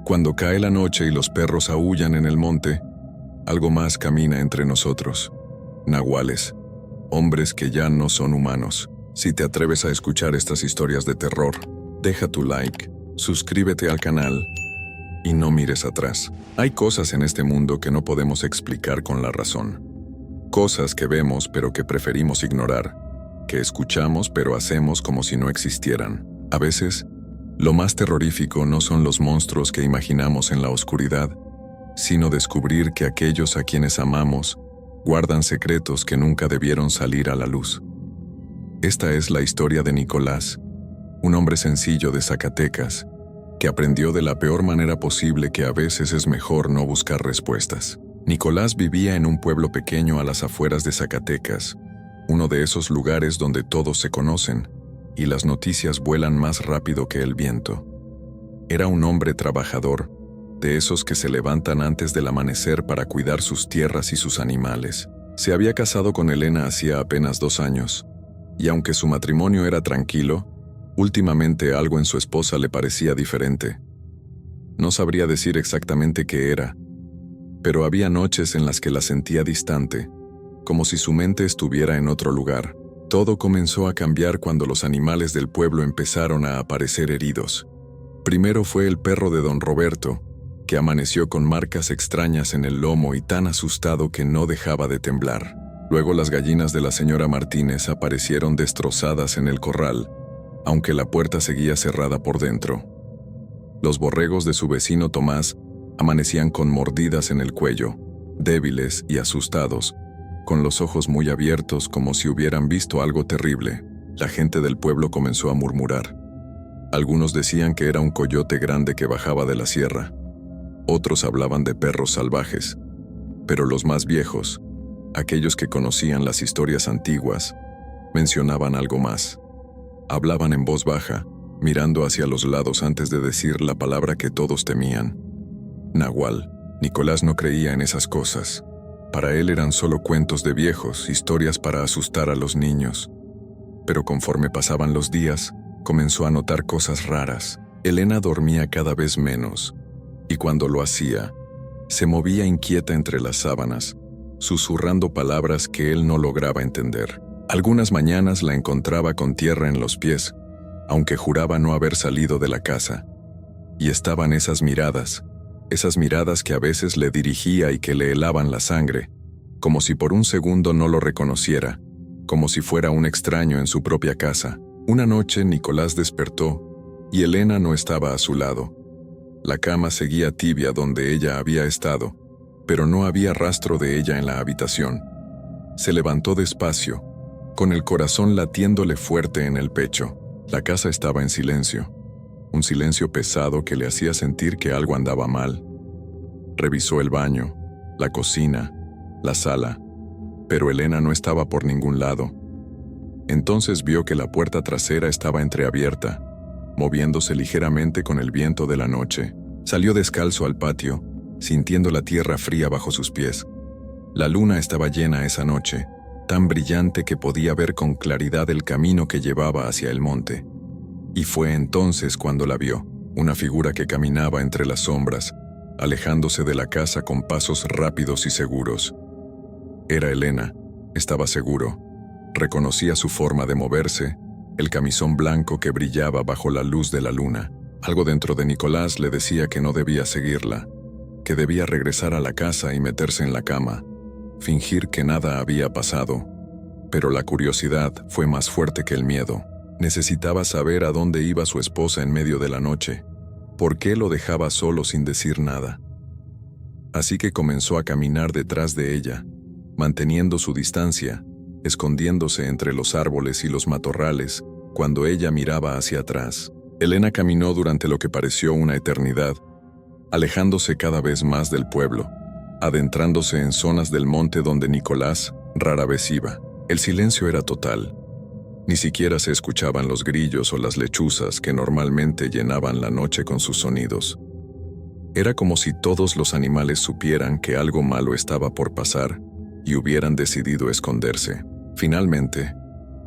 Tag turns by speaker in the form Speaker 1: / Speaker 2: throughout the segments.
Speaker 1: Cuando cae la noche y los perros aúllan en el monte, algo más camina entre nosotros. Nahuales, hombres que ya no son humanos. Si te atreves a escuchar estas historias de terror, deja tu like, suscríbete al canal y no mires atrás. Hay cosas en este mundo que no podemos explicar con la razón. Cosas que vemos pero que preferimos ignorar, que escuchamos pero hacemos como si no existieran. A veces, lo más terrorífico no son los monstruos que imaginamos en la oscuridad, sino descubrir que aquellos a quienes amamos guardan secretos que nunca debieron salir a la luz. Esta es la historia de Nicolás, un hombre sencillo de Zacatecas, que aprendió de la peor manera posible que a veces es mejor no buscar respuestas. Nicolás vivía en un pueblo pequeño a las afueras de Zacatecas, uno de esos lugares donde todos se conocen y las noticias vuelan más rápido que el viento. Era un hombre trabajador, de esos que se levantan antes del amanecer para cuidar sus tierras y sus animales. Se había casado con Elena hacía apenas 2 años, y aunque su matrimonio era tranquilo, últimamente algo en su esposa le parecía diferente. No sabría decir exactamente qué era, pero había noches en las que la sentía distante, como si su mente estuviera en otro lugar. Todo comenzó a cambiar cuando los animales del pueblo empezaron a aparecer heridos. Primero fue el perro de don Roberto, que amaneció con marcas extrañas en el lomo y tan asustado que no dejaba de temblar. Luego las gallinas de la señora Martínez aparecieron destrozadas en el corral, aunque la puerta seguía cerrada por dentro. Los borregos de su vecino Tomás amanecían con mordidas en el cuello, débiles y asustados, con los ojos muy abiertos como si hubieran visto algo terrible. La gente del pueblo comenzó a murmurar. Algunos decían que era un coyote grande que bajaba de la sierra. Otros hablaban de perros salvajes. Pero los más viejos, aquellos que conocían las historias antiguas, mencionaban algo más. Hablaban en voz baja, mirando hacia los lados antes de decir la palabra que todos temían. Nahual. Nicolás no creía en esas cosas. Para él eran solo cuentos de viejos, historias para asustar a los niños. Pero conforme pasaban los días, comenzó a notar cosas raras. Elena dormía cada vez menos, y cuando lo hacía, se movía inquieta entre las sábanas, susurrando palabras que él no lograba entender. Algunas mañanas la encontraba con tierra en los pies, aunque juraba no haber salido de la casa. Y estaban esas miradas que a veces le dirigía y que le helaban la sangre, como si por un segundo no lo reconociera, como si fuera un extraño en su propia casa. Una noche Nicolás despertó y Elena no estaba a su lado. La cama seguía tibia donde ella había estado, pero no había rastro de ella en la habitación. Se levantó despacio, con el corazón latiéndole fuerte en el pecho. La casa estaba en silencio, un silencio pesado que le hacía sentir que algo andaba mal. Revisó el baño, la cocina, la sala, pero Elena no estaba por ningún lado. Entonces vio que la puerta trasera estaba entreabierta, moviéndose ligeramente con el viento de la noche. Salió descalzo al patio, sintiendo la tierra fría bajo sus pies. La luna estaba llena esa noche, tan brillante que podía ver con claridad el camino que llevaba hacia el monte. Y fue entonces cuando la vio, una figura que caminaba entre las sombras, alejándose de la casa con pasos rápidos y seguros. Era Elena, estaba seguro. Reconocía su forma de moverse, el camisón blanco que brillaba bajo la luz de la luna. Algo dentro de Nicolás le decía que no debía seguirla, que debía regresar a la casa y meterse en la cama, fingir que nada había pasado. Pero la curiosidad fue más fuerte que el miedo. Necesitaba saber a dónde iba su esposa en medio de la noche, por qué lo dejaba solo sin decir nada. Así que comenzó a caminar detrás de ella, manteniendo su distancia, escondiéndose entre los árboles y los matorrales cuando ella miraba hacia atrás. Elena caminó durante lo que pareció una eternidad, alejándose cada vez más del pueblo, adentrándose en zonas del monte donde Nicolás rara vez iba. El silencio era total. Ni siquiera se escuchaban los grillos o las lechuzas que normalmente llenaban la noche con sus sonidos. Era como si todos los animales supieran que algo malo estaba por pasar y hubieran decidido esconderse. Finalmente,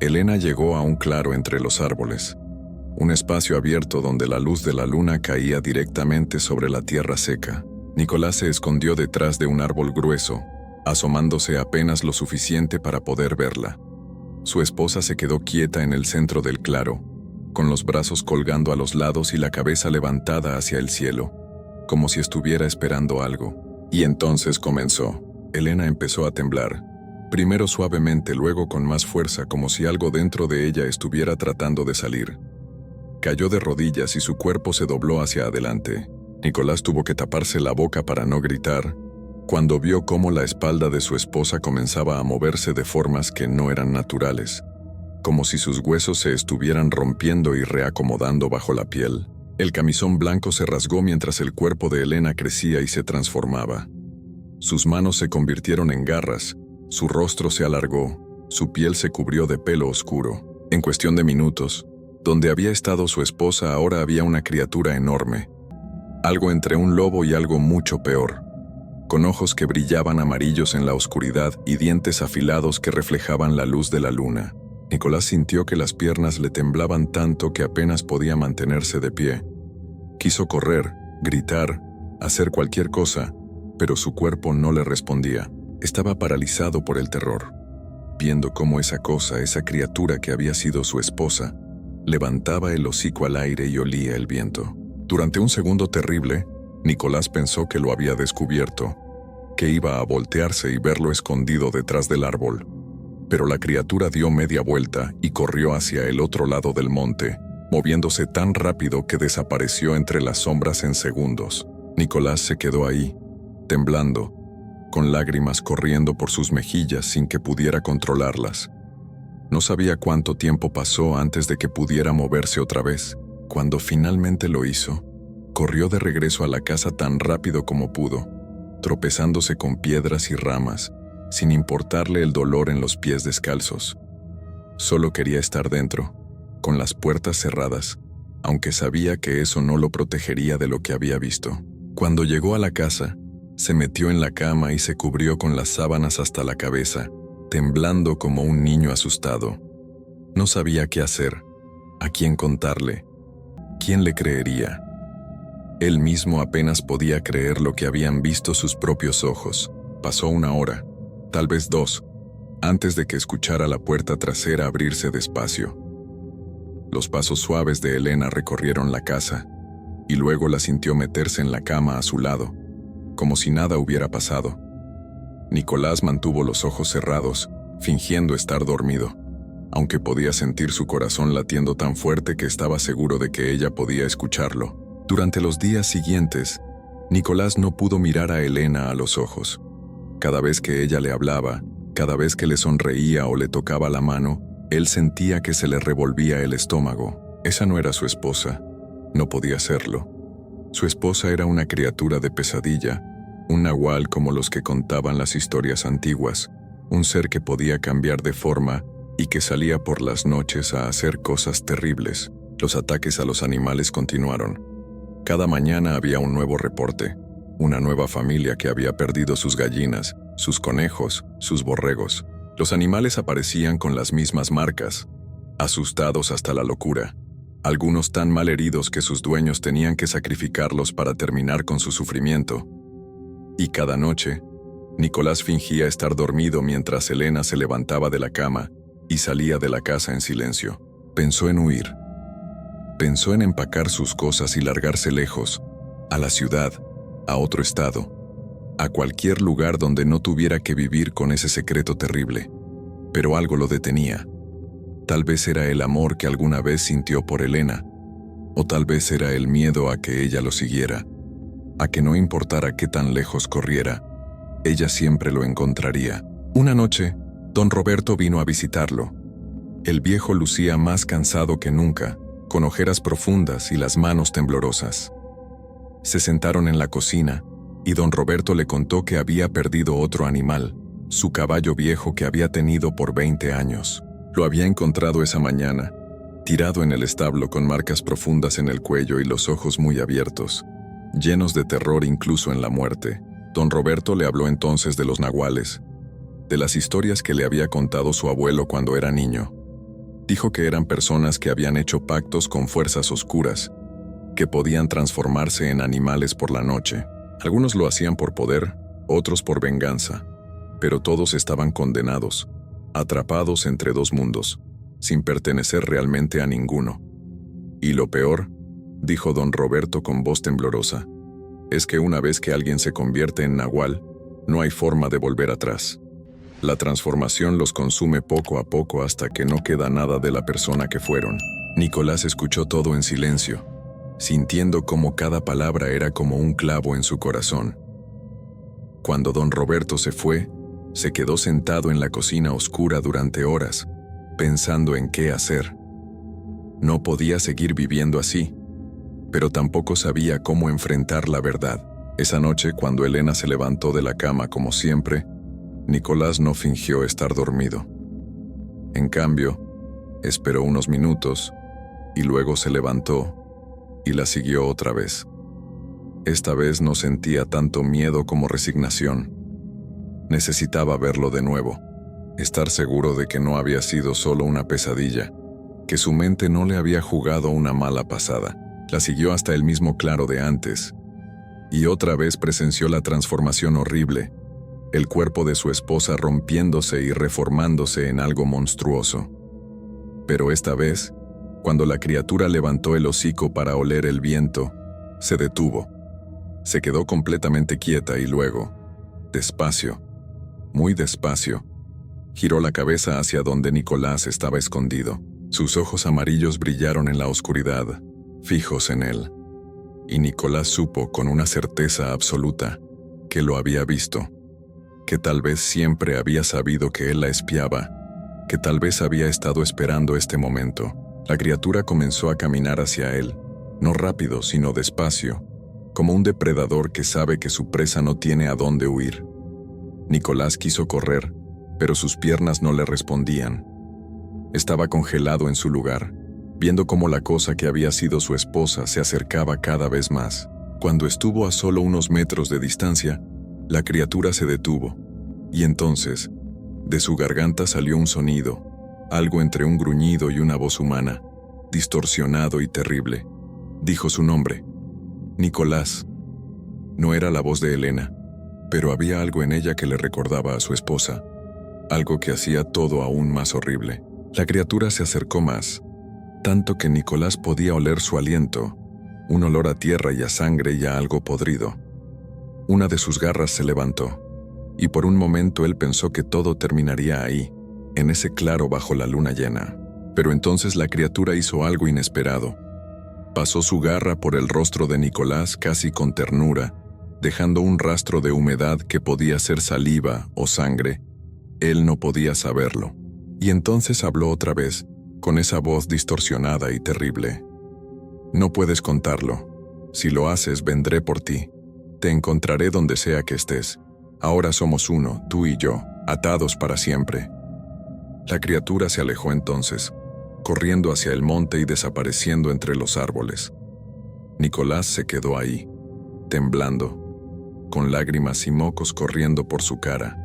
Speaker 1: Elena llegó a un claro entre los árboles. un espacio abierto donde la luz de la luna caía directamente sobre la tierra seca. Nicolás se escondió detrás de un árbol grueso, asomándose apenas lo suficiente para poder verla. Su esposa se quedó quieta en el centro del claro, con los brazos colgando a los lados y la cabeza levantada hacia el cielo, como si estuviera esperando algo. Y entonces comenzó. Elena empezó a temblar, primero suavemente, luego con más fuerza, como si algo dentro de ella estuviera tratando de salir. Cayó de rodillas y su cuerpo se dobló hacia adelante. Nicolás tuvo que taparse la boca para no gritar, cuando vio cómo la espalda de su esposa comenzaba a moverse de formas que no eran naturales, como si sus huesos se estuvieran rompiendo y reacomodando bajo la piel. El camisón blanco se rasgó mientras el cuerpo de Elena crecía y se transformaba. Sus manos se convirtieron en garras, su rostro se alargó, su piel se cubrió de pelo oscuro. En cuestión de minutos, donde había estado su esposa ahora había una criatura enorme, algo entre un lobo y algo mucho peor, con ojos que brillaban amarillos en la oscuridad y dientes afilados que reflejaban la luz de la luna. Nicolás sintió que las piernas le temblaban tanto que apenas podía mantenerse de pie. Quiso correr, gritar, hacer cualquier cosa, pero su cuerpo no le respondía. Estaba paralizado por el terror, viendo cómo esa cosa, esa criatura que había sido su esposa, levantaba el hocico al aire y olía el viento. Durante un segundo terrible, Nicolás pensó que lo había descubierto, que iba a voltearse y verlo escondido detrás del árbol. Pero la criatura dio media vuelta y corrió hacia el otro lado del monte, moviéndose tan rápido que desapareció entre las sombras en segundos. Nicolás se quedó ahí, temblando, con lágrimas corriendo por sus mejillas sin que pudiera controlarlas. No sabía cuánto tiempo pasó antes de que pudiera moverse otra vez. Cuando finalmente lo hizo, corrió de regreso a la casa tan rápido como pudo, tropezándose con piedras y ramas, sin importarle el dolor en los pies descalzos. Solo quería estar dentro, con las puertas cerradas, aunque sabía que eso no lo protegería de lo que había visto. Cuando llegó a la casa, se metió en la cama y se cubrió con las sábanas hasta la cabeza, temblando como un niño asustado. No sabía qué hacer, a quién contarle, quién le creería. Él mismo apenas podía creer lo que habían visto sus propios ojos. Pasó una hora, tal vez 2, antes de que escuchara la puerta trasera abrirse despacio. Los pasos suaves de Elena recorrieron la casa, y luego la sintió meterse en la cama a su lado, como si nada hubiera pasado. Nicolás mantuvo los ojos cerrados, fingiendo estar dormido, aunque podía sentir su corazón latiendo tan fuerte que estaba seguro de que ella podía escucharlo. Durante los días siguientes, Nicolás no pudo mirar a Elena a los ojos. Cada vez que ella le hablaba, cada vez que le sonreía o le tocaba la mano, él sentía que se le revolvía el estómago. Esa no era su esposa. No podía serlo. Su esposa era una criatura de pesadilla, un nahual como los que contaban las historias antiguas, un ser que podía cambiar de forma y que salía por las noches a hacer cosas terribles. Los ataques a los animales continuaron. Cada mañana había un nuevo reporte, una nueva familia que había perdido sus gallinas, sus conejos, sus borregos. Los animales aparecían con las mismas marcas, asustados hasta la locura, algunos tan mal heridos que sus dueños tenían que sacrificarlos para terminar con su sufrimiento. Y cada noche, Nicolás fingía estar dormido mientras Elena se levantaba de la cama y salía de la casa en silencio. Pensó en huir. Pensó en empacar sus cosas y largarse lejos, a la ciudad, a otro estado, a cualquier lugar donde no tuviera que vivir con ese secreto terrible. Pero algo lo detenía. Tal vez era el amor que alguna vez sintió por Elena, o tal vez era el miedo a que ella lo siguiera, a que no importara qué tan lejos corriera, ella siempre lo encontraría. Una noche, don Roberto vino a visitarlo. El viejo lucía más cansado que nunca, con ojeras profundas y las manos temblorosas. Se sentaron en la cocina, y don Roberto le contó que había perdido otro animal, su caballo viejo que había tenido por 20 años. Lo había encontrado esa mañana, tirado en el establo con marcas profundas en el cuello y los ojos muy abiertos, llenos de terror incluso en la muerte. Don Roberto le habló entonces de los nahuales, de las historias que le había contado su abuelo cuando era niño. Dijo que eran personas que habían hecho pactos con fuerzas oscuras, que podían transformarse en animales por la noche. Algunos lo hacían por poder, otros por venganza, pero todos estaban condenados, atrapados entre dos mundos, sin pertenecer realmente a ninguno. Y lo peor, dijo don Roberto con voz temblorosa, es que una vez que alguien se convierte en nahual, no hay forma de volver atrás. La transformación los consume poco a poco hasta que no queda nada de la persona que fueron. Nicolás escuchó todo en silencio, sintiendo cómo cada palabra era como un clavo en su corazón. Cuando don Roberto se fue, se quedó sentado en la cocina oscura durante horas, pensando en qué hacer. No podía seguir viviendo así, pero tampoco sabía cómo enfrentar la verdad. Esa noche, cuando Elena se levantó de la cama como siempre, Nicolás no fingió estar dormido. En cambio, esperó unos minutos y luego se levantó y la siguió otra vez. Esta vez no sentía tanto miedo como resignación. Necesitaba verlo de nuevo, estar seguro de que no había sido solo una pesadilla, que su mente no le había jugado una mala pasada. La siguió hasta el mismo claro de antes, y otra vez presenció la transformación horrible, el cuerpo de su esposa rompiéndose y reformándose en algo monstruoso. Pero esta vez, cuando la criatura levantó el hocico para oler el viento, se detuvo. Se quedó completamente quieta y luego, despacio, muy despacio, giró la cabeza hacia donde Nicolás estaba escondido. Sus ojos amarillos brillaron en la oscuridad, fijos en él. Y Nicolás supo con una certeza absoluta que lo había visto, que tal vez siempre había sabido que él la espiaba, que tal vez había estado esperando este momento. La criatura comenzó a caminar hacia él, no rápido, sino despacio, como un depredador que sabe que su presa no tiene a dónde huir. Nicolás quiso correr, pero sus piernas no le respondían. Estaba congelado en su lugar, viendo cómo la cosa que había sido su esposa se acercaba cada vez más. Cuando estuvo a solo unos metros de distancia, la criatura se detuvo, y entonces, de su garganta salió un sonido, algo entre un gruñido y una voz humana, distorsionado y terrible. Dijo su nombre, Nicolás. No era la voz de Elena, pero había algo en ella que le recordaba a su esposa, algo que hacía todo aún más horrible. La criatura se acercó más, tanto que Nicolás podía oler su aliento, un olor a tierra y a sangre y a algo podrido. Una de sus garras se levantó, y por un momento él pensó que todo terminaría ahí, en ese claro bajo la luna llena. Pero entonces la criatura hizo algo inesperado. Pasó su garra por el rostro de Nicolás casi con ternura, dejando un rastro de humedad que podía ser saliva o sangre. Él no podía saberlo. Y entonces habló otra vez, con esa voz distorsionada y terrible. No puedes contarlo. Si lo haces, vendré por ti. Te encontraré donde sea que estés. Ahora somos uno, tú y yo, atados para siempre. La criatura se alejó entonces, corriendo hacia el monte y desapareciendo entre los árboles. Nicolás se quedó ahí, temblando, con lágrimas y mocos corriendo por su cara,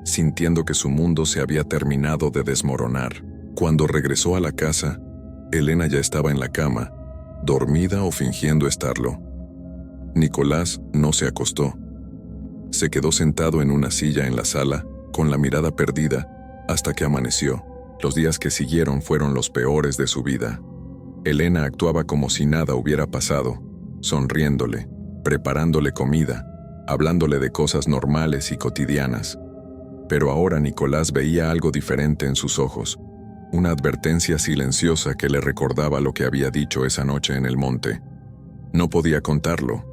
Speaker 1: sintiendo que su mundo se había terminado de desmoronar. Cuando regresó a la casa, Elena ya estaba en la cama, dormida o fingiendo estarlo. Nicolás no se acostó. Se quedó sentado en una silla en la sala, con la mirada perdida, hasta que amaneció. Los días que siguieron fueron los peores de su vida. Elena actuaba como si nada hubiera pasado, sonriéndole, preparándole comida, hablándole de cosas normales y cotidianas. Pero ahora Nicolás veía algo diferente en sus ojos, una advertencia silenciosa que le recordaba lo que había dicho esa noche en el monte. No podía contarlo.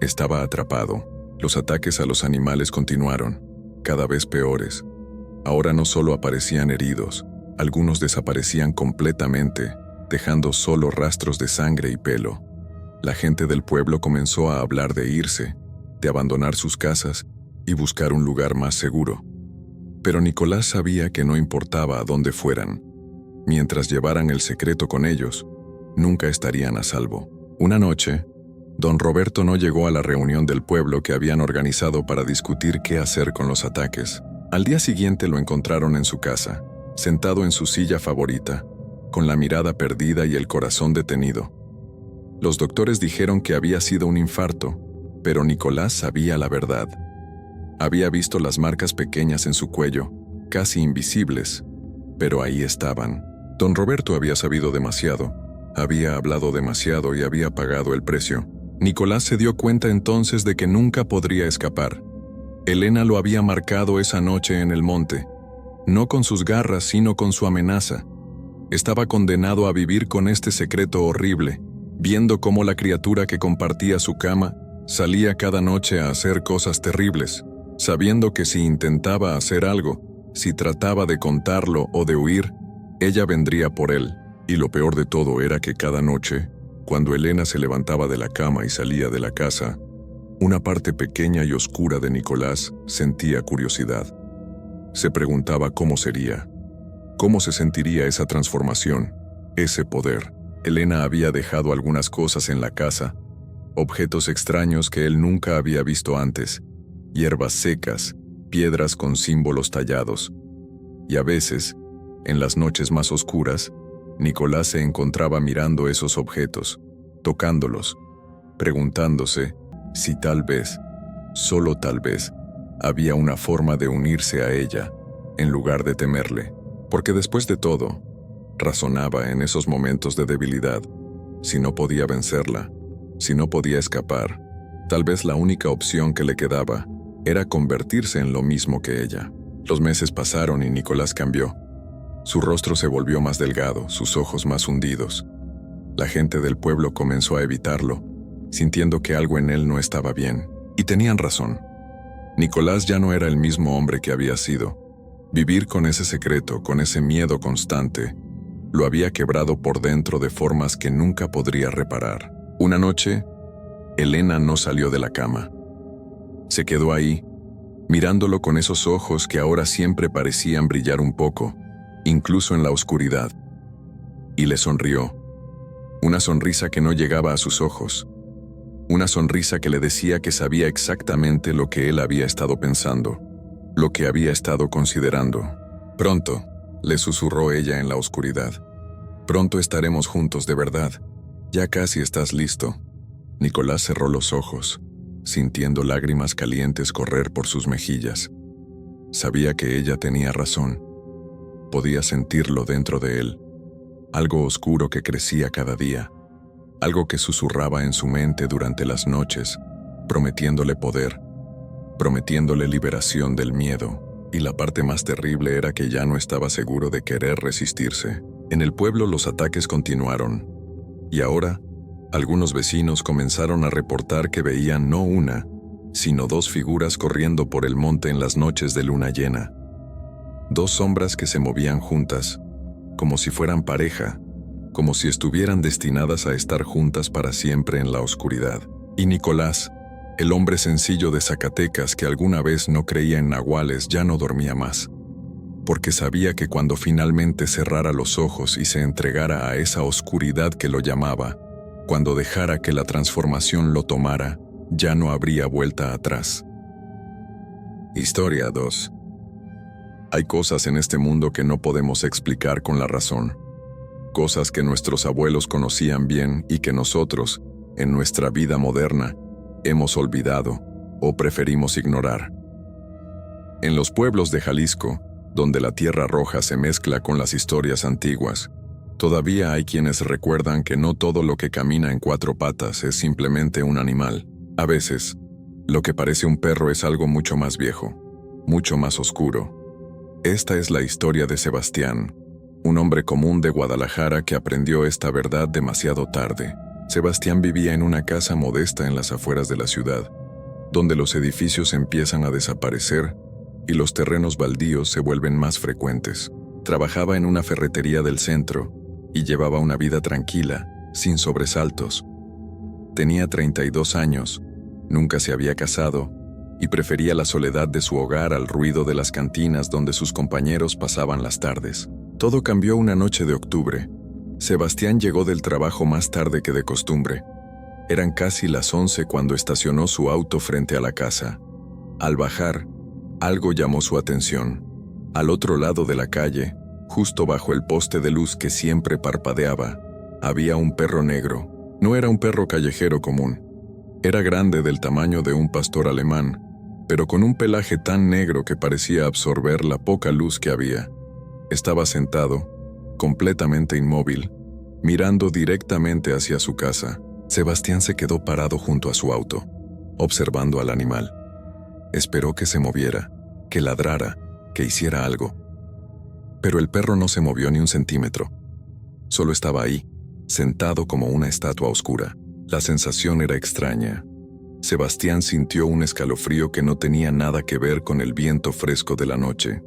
Speaker 1: Estaba atrapado. Los ataques a los animales continuaron, cada vez peores. Ahora no solo aparecían heridos, algunos desaparecían completamente, dejando solo rastros de sangre y pelo. La gente del pueblo comenzó a hablar de irse, de abandonar sus casas y buscar un lugar más seguro. Pero Nicolás sabía que no importaba a dónde fueran. Mientras llevaran el secreto con ellos, nunca estarían a salvo. Una noche, don Roberto no llegó a la reunión del pueblo que habían organizado para discutir qué hacer con los ataques. Al día siguiente lo encontraron en su casa, sentado en su silla favorita, con la mirada perdida y el corazón detenido. Los doctores dijeron que había sido un infarto, pero Nicolás sabía la verdad. Había visto las marcas pequeñas en su cuello, casi invisibles, pero ahí estaban. Don Roberto había sabido demasiado, había hablado demasiado y había pagado el precio. Nicolás se dio cuenta entonces de que nunca podría escapar. Elena lo había marcado esa noche en el monte, no con sus garras, sino con su amenaza. Estaba condenado a vivir con este secreto horrible, viendo cómo la criatura que compartía su cama salía cada noche a hacer cosas terribles, sabiendo que si intentaba hacer algo, si trataba de contarlo o de huir, ella vendría por él. Y lo peor de todo era que cada noche, cuando Elena se levantaba de la cama y salía de la casa, una parte pequeña y oscura de Nicolás sentía curiosidad. Se preguntaba cómo sería, cómo se sentiría esa transformación, ese poder. Elena había dejado algunas cosas en la casa, objetos extraños que él nunca había visto antes, hierbas secas, piedras con símbolos tallados. Y a veces, en las noches más oscuras, Nicolás se encontraba mirando esos objetos, tocándolos, preguntándose si tal vez, solo tal vez, había una forma de unirse a ella, en lugar de temerle. Porque después de todo, razonaba en esos momentos de debilidad, si no podía vencerla, si no podía escapar, tal vez la única opción que le quedaba era convertirse en lo mismo que ella. Los meses pasaron y Nicolás cambió. Su rostro se volvió más delgado, sus ojos más hundidos. La gente del pueblo comenzó a evitarlo, sintiendo que algo en él no estaba bien. Y tenían razón. Nicolás ya no era el mismo hombre que había sido. Vivir con ese secreto, con ese miedo constante, lo había quebrado por dentro de formas que nunca podría reparar. Una noche, Elena no salió de la cama. Se quedó ahí, mirándolo con esos ojos que ahora siempre parecían brillar un poco, incluso en la oscuridad. Y le sonrió. Una sonrisa que no llegaba a sus ojos. Una sonrisa que le decía que sabía exactamente lo que él había estado pensando, lo que había estado considerando. Pronto, le susurró ella en la oscuridad. Pronto estaremos juntos de verdad. Ya casi estás listo. Nicolás cerró los ojos, sintiendo lágrimas calientes correr por sus mejillas. Sabía que ella tenía razón. Podía sentirlo dentro de él. Algo oscuro que crecía cada día. Algo que susurraba en su mente durante las noches, prometiéndole poder, prometiéndole liberación del miedo. Y la parte más terrible era que ya no estaba seguro de querer resistirse. En el pueblo los ataques continuaron. Y ahora, algunos vecinos comenzaron a reportar que veían no una, sino dos figuras corriendo por el monte en las noches de luna llena. Dos sombras que se movían juntas, como si fueran pareja, como si estuvieran destinadas a estar juntas para siempre en la oscuridad. Y Nicolás, el hombre sencillo de Zacatecas que alguna vez no creía en nahuales, ya no dormía más, porque sabía que cuando finalmente cerrara los ojos y se entregara a esa oscuridad que lo llamaba, cuando dejara que la transformación lo tomara, ya no habría vuelta atrás. Historia 2. Hay cosas en este mundo que no podemos explicar con la razón. Cosas que nuestros abuelos conocían bien y que nosotros, en nuestra vida moderna, hemos olvidado o preferimos ignorar. En los pueblos de Jalisco, donde la tierra roja se mezcla con las historias antiguas, todavía hay quienes recuerdan que no todo lo que camina en cuatro patas es simplemente un animal. A veces, lo que parece un perro es algo mucho más viejo, mucho más oscuro. Esta es la historia de Sebastián, un hombre común de Guadalajara que aprendió esta verdad demasiado tarde. Sebastián vivía en una casa modesta en las afueras de la ciudad, donde los edificios empiezan a desaparecer y los terrenos baldíos se vuelven más frecuentes. Trabajaba en una ferretería del centro y llevaba una vida tranquila, sin sobresaltos. Tenía 32 años, nunca se había casado y prefería la soledad de su hogar al ruido de las cantinas donde sus compañeros pasaban las tardes. Todo cambió una noche de octubre. Sebastián llegó del trabajo más tarde que de costumbre. Eran casi las 11 cuando estacionó su auto frente a la casa. Al bajar, algo llamó su atención. Al otro lado de la calle, Justo bajo el poste de luz que siempre parpadeaba, había un perro negro. No era un perro callejero común. Era grande, del tamaño de un pastor alemán, pero con un pelaje tan negro que parecía absorber la poca luz que había. Estaba sentado, completamente inmóvil, mirando directamente hacia su casa. Sebastián se quedó parado junto a su auto, observando al animal. Esperó que se moviera, que ladrara, que hiciera algo. Pero el perro no se movió ni un centímetro. Solo estaba ahí, sentado como una estatua oscura. La sensación era extraña. Sebastián sintió un escalofrío que no tenía nada que ver con el viento fresco de la noche.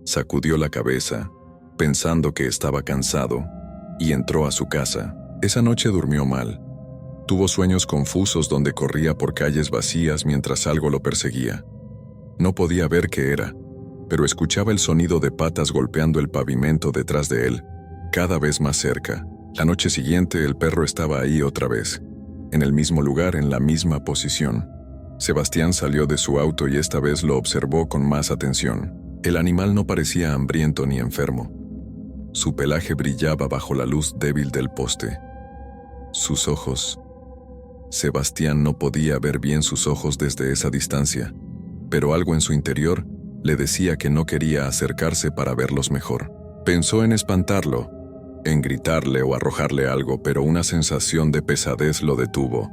Speaker 1: Sacudió la cabeza, pensando que estaba cansado, y entró a su casa. Esa noche durmió mal. Tuvo sueños confusos donde corría por calles vacías mientras algo lo perseguía. No podía ver qué era, pero escuchaba el sonido de patas golpeando el pavimento detrás de él, cada vez más cerca. La noche siguiente el perro estaba ahí otra vez, en el mismo lugar, en la misma posición. Sebastián salió de su auto y esta vez lo observó con más atención. El animal no parecía hambriento ni enfermo. Su pelaje brillaba bajo la luz débil del poste. Sus ojos. Sebastián no podía ver bien sus ojos desde esa distancia, pero algo en su interior le decía que no quería acercarse para verlos mejor. Pensó en espantarlo, en gritarle o arrojarle algo, pero una sensación de pesadez lo detuvo.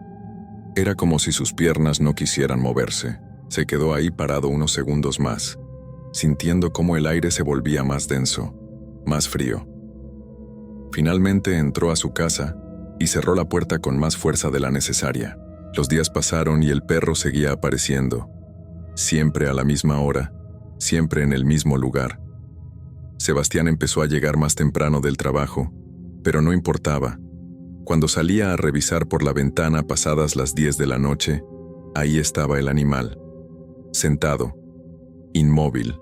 Speaker 1: Era como si sus piernas no quisieran moverse. Se quedó ahí parado unos segundos más, sintiendo cómo el aire se volvía más denso, más frío. Finalmente entró a su casa y cerró la puerta con más fuerza de la necesaria. Los días pasaron y el perro seguía apareciendo, siempre a la misma hora, siempre en el mismo lugar. Sebastián empezó a llegar más temprano del trabajo, pero no importaba. Cuando salía a revisar por la ventana pasadas las 10 de la noche, ahí estaba el animal, sentado, inmóvil,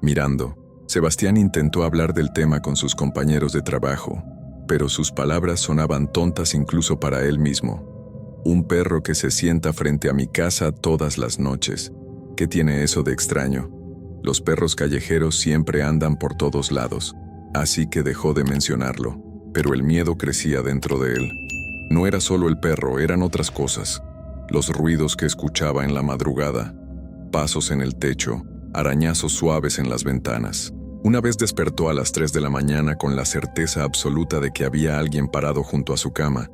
Speaker 1: mirando. Sebastián intentó hablar del tema con sus compañeros de trabajo, pero sus palabras sonaban tontas incluso para él mismo. Un perro que se sienta frente a mi casa todas las noches. ¿Qué tiene eso de extraño? Los perros callejeros siempre andan por todos lados, así que dejó de mencionarlo, pero el miedo crecía dentro de él. No era solo el perro, eran otras cosas. Los ruidos que escuchaba en la madrugada, pasos en el techo, arañazos suaves en las ventanas. Una vez despertó a las 3 de la mañana con la certeza absoluta de que había alguien parado junto a su cama,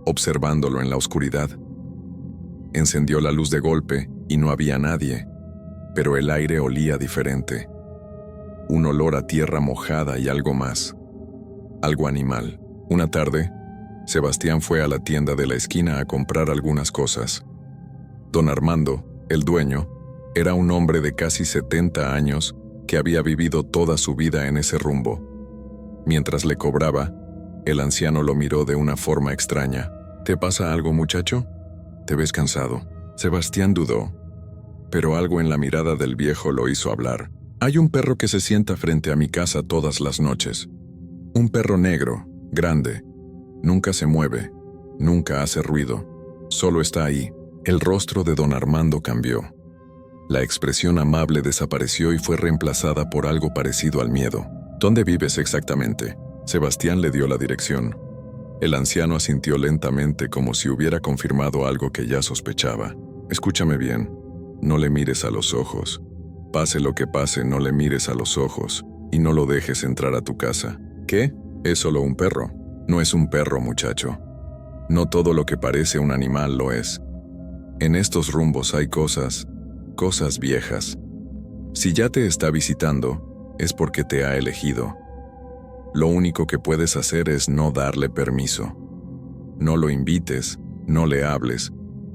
Speaker 1: observándolo en la oscuridad. Encendió la luz de golpe y no había nadie, pero el aire olía diferente. Un olor a tierra mojada y algo más. Algo animal. Una tarde, Sebastián fue a la tienda de la esquina a comprar algunas cosas. Don Armando, el dueño, era un hombre de casi 70 años que había vivido toda su vida en ese rumbo. Mientras le cobraba, el anciano lo miró de una forma extraña. ¿Te pasa algo, muchacho? ¿Te ves cansado? Sebastián dudó, pero algo en la mirada del viejo lo hizo hablar. Hay un perro que se sienta frente a mi casa todas las noches. Un perro negro, grande. Nunca se mueve, nunca hace ruido. Solo está ahí. El rostro de don Armando cambió. La expresión amable desapareció y fue reemplazada por algo parecido al miedo. ¿Dónde vives exactamente? Sebastián le dio la dirección. El anciano asintió lentamente como si hubiera confirmado algo que ya sospechaba. Escúchame bien, no le mires a los ojos. Pase lo que pase, no le mires a los ojos y no lo dejes entrar a tu casa. ¿Qué? Es solo un perro. No es un perro, muchacho. No todo lo que parece un animal lo es. En estos rumbos hay cosas viejas. Si ya te está visitando, es porque te ha elegido. Lo único que puedes hacer es no darle permiso. No lo invites, no le hables,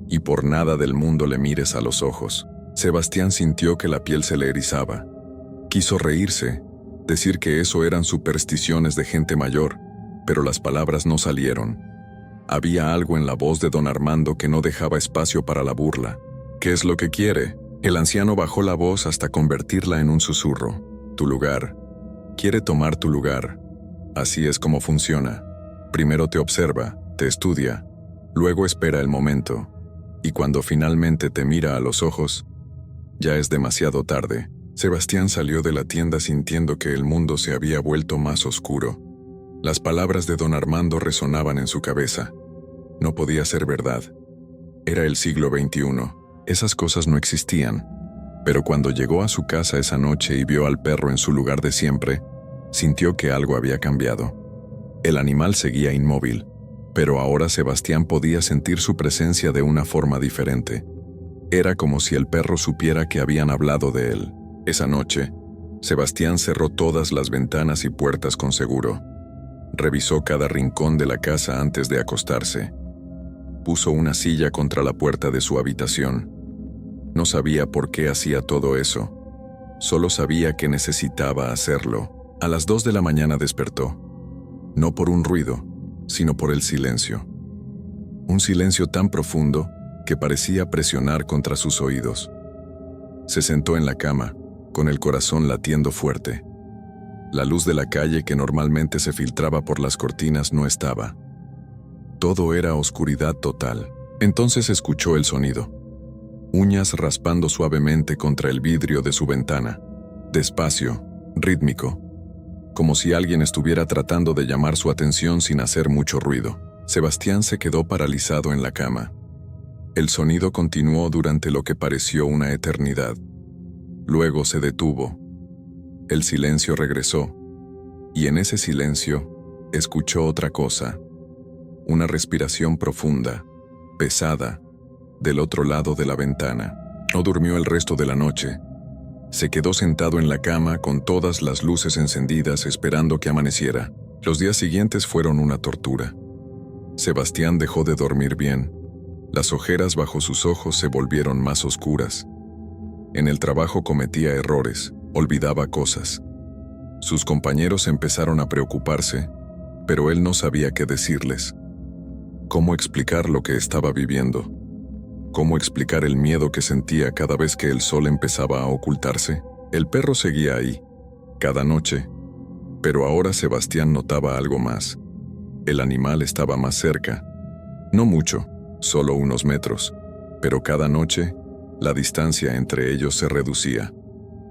Speaker 1: y por nada del mundo le mires a los ojos. Sebastián sintió que la piel se le erizaba. Quiso reírse, decir que eso eran supersticiones de gente mayor, pero las palabras no salieron. Había algo en la voz de don Armando que no dejaba espacio para la burla. ¿Qué es lo que quiere? El anciano bajó la voz hasta convertirla en un susurro. Tu lugar. Quiere tomar tu lugar. Así es como funciona. Primero te observa, te estudia, luego espera el momento, y cuando finalmente te mira a los ojos, ya es demasiado tarde. Sebastián salió de la tienda sintiendo que el mundo se había vuelto más oscuro. Las palabras de don Armando resonaban en su cabeza. No podía ser verdad. Era el siglo XXI. Esas cosas no existían. Pero cuando llegó a su casa esa noche y vio al perro en su lugar de siempre, sintió que algo había cambiado. El animal seguía inmóvil, pero ahora Sebastián podía sentir su presencia de una forma diferente. Era como si el perro supiera que habían hablado de él. Esa noche, Sebastián cerró todas las ventanas y puertas con seguro. Revisó cada rincón de la casa antes de acostarse. Puso una silla contra la puerta de su habitación. No sabía por qué hacía todo eso. Solo sabía que necesitaba hacerlo. A las 2 de la mañana despertó. No por un ruido, sino por el silencio. Un silencio tan profundo que parecía presionar contra sus oídos. Se sentó en la cama, con el corazón latiendo fuerte. La luz de la calle que normalmente se filtraba por las cortinas no estaba. Todo era oscuridad total. Entonces escuchó el sonido. Uñas raspando suavemente contra el vidrio de su ventana. Despacio, rítmico. Como si alguien estuviera tratando de llamar su atención sin hacer mucho ruido. Sebastián se quedó paralizado en la cama. El sonido continuó durante lo que pareció una eternidad. Luego se detuvo. El silencio regresó. Y en ese silencio, escuchó otra cosa. Una respiración profunda, pesada, del otro lado de la ventana. No durmió el resto de la noche. Se quedó sentado en la cama con todas las luces encendidas esperando que amaneciera. Los días siguientes fueron una tortura. Sebastián dejó de dormir bien. Las ojeras bajo sus ojos se volvieron más oscuras. En el trabajo cometía errores, olvidaba cosas. Sus compañeros empezaron a preocuparse, pero él no sabía qué decirles. ¿Cómo explicar lo que estaba viviendo? ¿Cómo explicar el miedo que sentía cada vez que el sol empezaba a ocultarse? El perro seguía ahí, cada noche, pero ahora Sebastián notaba algo más. El animal estaba más cerca. No mucho, solo unos metros, pero cada noche, la distancia entre ellos se reducía.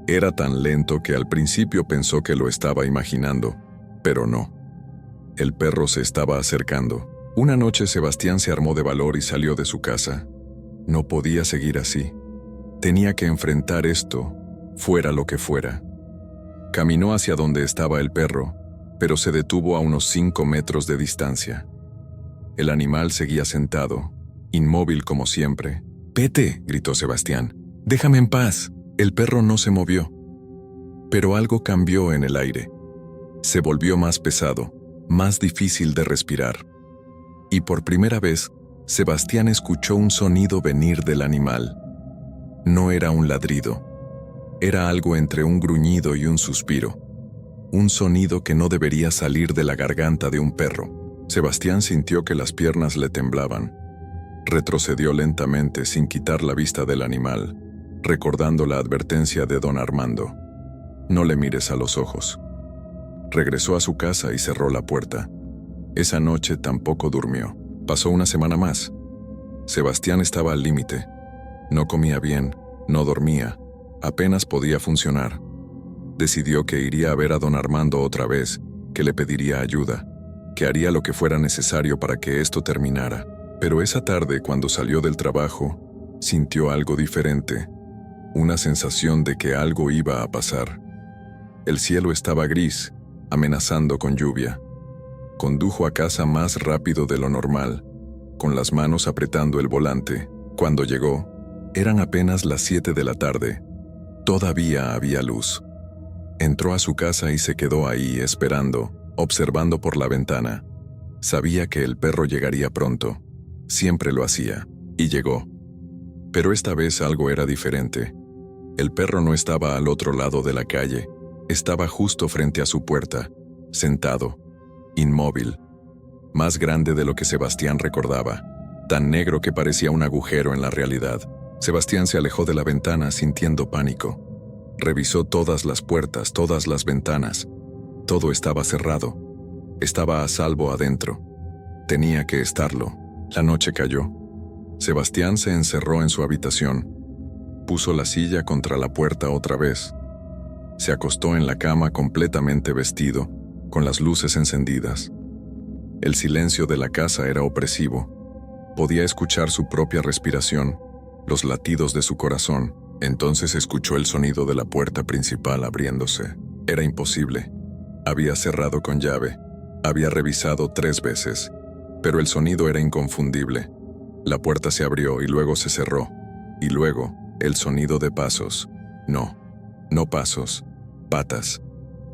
Speaker 1: Era tan lento que al principio pensó que lo estaba imaginando, pero no. El perro se estaba acercando. Una noche Sebastián se armó de valor y salió de su casa. No podía seguir así. Tenía que enfrentar esto, fuera lo que fuera. Caminó hacia donde estaba el perro, pero se detuvo a unos 5 metros de distancia. El animal seguía sentado, inmóvil como siempre. «¡Vete!», gritó Sebastián. «¡Déjame en paz!». El perro no se movió. Pero algo cambió en el aire. Se volvió más pesado, más difícil de respirar. Y por primera vez, Sebastián escuchó un sonido venir del animal. No era un ladrido. Era algo entre un gruñido y un suspiro. Un sonido que no debería salir de la garganta de un perro. Sebastián sintió que las piernas le temblaban. Retrocedió lentamente sin quitar la vista del animal, recordando la advertencia de don Armando. «No le mires a los ojos». Regresó a su casa y cerró la puerta. Esa noche tampoco durmió. Pasó una semana más. Sebastián estaba al límite. No comía bien, no dormía, apenas podía funcionar. Decidió que iría a ver a don Armando otra vez, que le pediría ayuda, que haría lo que fuera necesario para que esto terminara. Pero esa tarde, cuando salió del trabajo, sintió algo diferente, una sensación de que algo iba a pasar. El cielo estaba gris, amenazando con lluvia. Condujo a casa más rápido de lo normal, con las manos apretando el volante. Cuando llegó, eran apenas las 7 de la tarde. Todavía había luz. Entró a su casa y se quedó ahí esperando, observando por la ventana. Sabía que el perro llegaría pronto. Siempre lo hacía, y llegó. Pero esta vez algo era diferente. El perro no estaba al otro lado de la calle, estaba justo frente a su puerta, sentado, inmóvil, más grande de lo que Sebastián recordaba, tan negro que parecía un agujero en la realidad. Sebastián se alejó de la ventana sintiendo pánico. Revisó todas las puertas, todas las ventanas. Todo estaba cerrado. Estaba a salvo adentro. Tenía que estarlo. La noche cayó. Sebastián se encerró en su habitación. Puso la silla contra la puerta otra vez. Se acostó en la cama completamente vestido, con las luces encendidas. El silencio de la casa era opresivo. Podía escuchar su propia respiración, los latidos de su corazón. Entonces escuchó el sonido de la puerta principal abriéndose. Era imposible. Había cerrado con llave. Había revisado 3 veces, pero el sonido era inconfundible. La puerta se abrió y luego se cerró. Y luego, el sonido de pasos. No pasos, patas.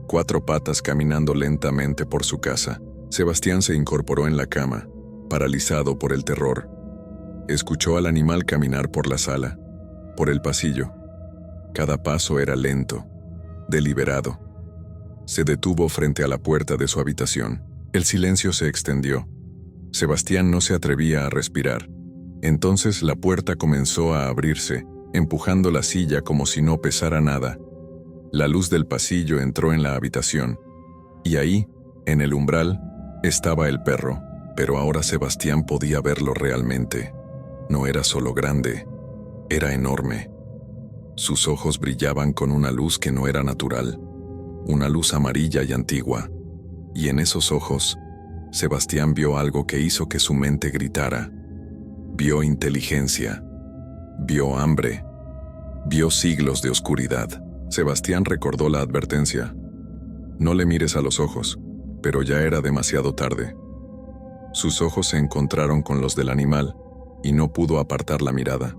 Speaker 1: 4 patas caminando lentamente por su casa. Sebastián se incorporó en la cama, paralizado por el terror. Escuchó al animal caminar por la sala, por el pasillo. Cada paso era lento, deliberado. Se detuvo frente a la puerta de su habitación. El silencio se extendió. Sebastián no se atrevía a respirar. Entonces la puerta comenzó a abrirse, empujando la silla como si no pesara nada. La luz del pasillo entró en la habitación. Y ahí, en el umbral, estaba el perro. Pero ahora Sebastián podía verlo realmente. No era solo grande, era enorme. Sus ojos brillaban con una luz que no era natural, una luz amarilla y antigua. Y en esos ojos, Sebastián vio algo que hizo que su mente gritara. Vio inteligencia, vio hambre, vio siglos de oscuridad. Sebastián recordó la advertencia. No le mires a los ojos, pero ya era demasiado tarde. Sus ojos se encontraron con los del animal y no pudo apartar la mirada.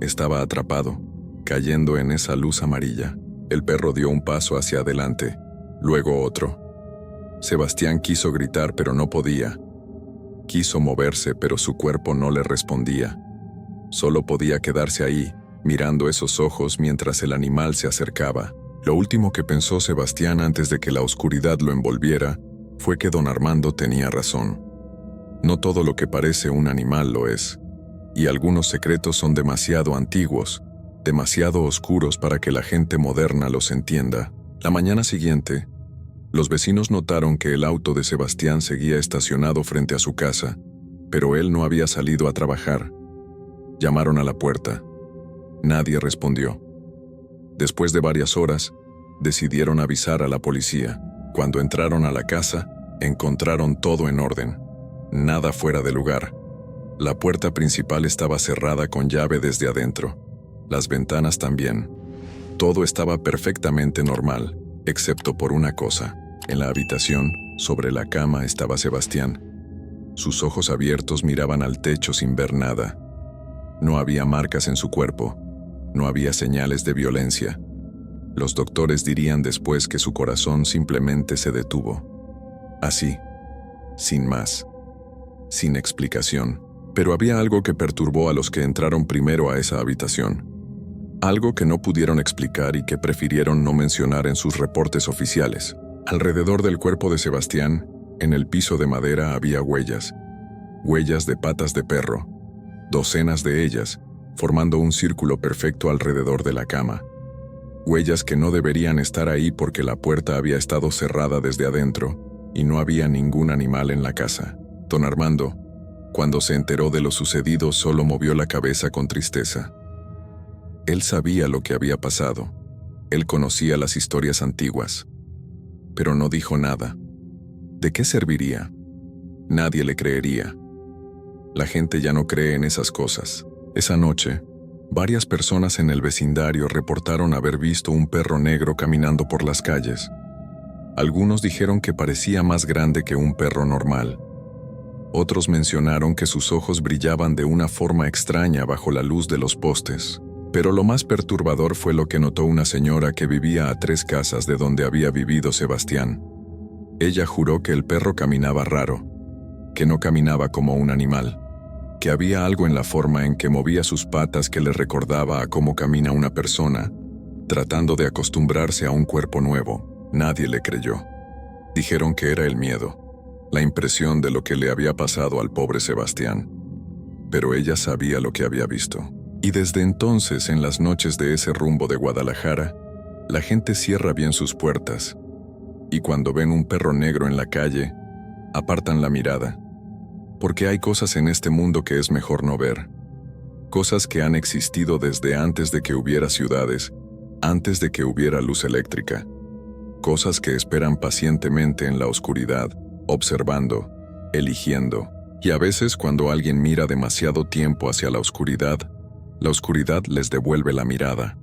Speaker 1: Estaba atrapado, cayendo en esa luz amarilla. El perro dio un paso hacia adelante, luego otro. Sebastián quiso gritar, pero no podía. Quiso moverse, pero su cuerpo no le respondía. Solo podía quedarse ahí, mirando esos ojos mientras el animal se acercaba. Lo último que pensó Sebastián antes de que la oscuridad lo envolviera fue que don Armando tenía razón. No todo lo que parece un animal lo es, y algunos secretos son demasiado antiguos, demasiado oscuros para que la gente moderna los entienda. La mañana siguiente, los vecinos notaron que el auto de Sebastián seguía estacionado frente a su casa, pero él no había salido a trabajar. Llamaron a la puerta. Nadie respondió. Después de varias horas, decidieron avisar a la policía. Cuando entraron a la casa, encontraron todo en orden. Nada fuera de lugar. La puerta principal estaba cerrada con llave desde adentro. Las ventanas también. Todo estaba perfectamente normal, excepto por una cosa. En la habitación, sobre la cama, estaba Sebastián. Sus ojos abiertos miraban al techo sin ver nada. No había marcas en su cuerpo. No había señales de violencia. Los doctores dirían después que su corazón simplemente se detuvo. Así, sin más, sin explicación. Pero había algo que perturbó a los que entraron primero a esa habitación. Algo que no pudieron explicar y que prefirieron no mencionar en sus reportes oficiales. Alrededor del cuerpo de Sebastián, en el piso de madera había huellas. Huellas de patas de perro. Docenas de ellas, formando un círculo perfecto alrededor de la cama. Huellas que no deberían estar ahí porque la puerta había estado cerrada desde adentro y no había ningún animal en la casa. Don Armando, cuando se enteró de lo sucedido, solo movió la cabeza con tristeza. Él sabía lo que había pasado. Él conocía las historias antiguas. Pero no dijo nada. ¿De qué serviría? Nadie le creería. La gente ya no cree en esas cosas. Esa noche, varias personas en el vecindario reportaron haber visto un perro negro caminando por las calles. Algunos dijeron que parecía más grande que un perro normal. Otros mencionaron que sus ojos brillaban de una forma extraña bajo la luz de los postes. Pero lo más perturbador fue lo que notó una señora que vivía a 3 casas de donde había vivido Sebastián. Ella juró que el perro caminaba raro, que no caminaba como un animal, que había algo en la forma en que movía sus patas que le recordaba a cómo camina una persona, tratando de acostumbrarse a un cuerpo nuevo. Nadie le creyó. Dijeron que era el miedo, la impresión de lo que le había pasado al pobre Sebastián. Pero ella sabía lo que había visto. Y desde entonces, en las noches de ese rumbo de Guadalajara, la gente cierra bien sus puertas, y cuando ven un perro negro en la calle, apartan la mirada, porque hay cosas en este mundo que es mejor no ver, cosas que han existido desde antes de que hubiera ciudades, antes de que hubiera luz eléctrica. Cosas que esperan pacientemente en la oscuridad, observando, eligiendo. Y a veces cuando alguien mira demasiado tiempo hacia la oscuridad les devuelve la mirada.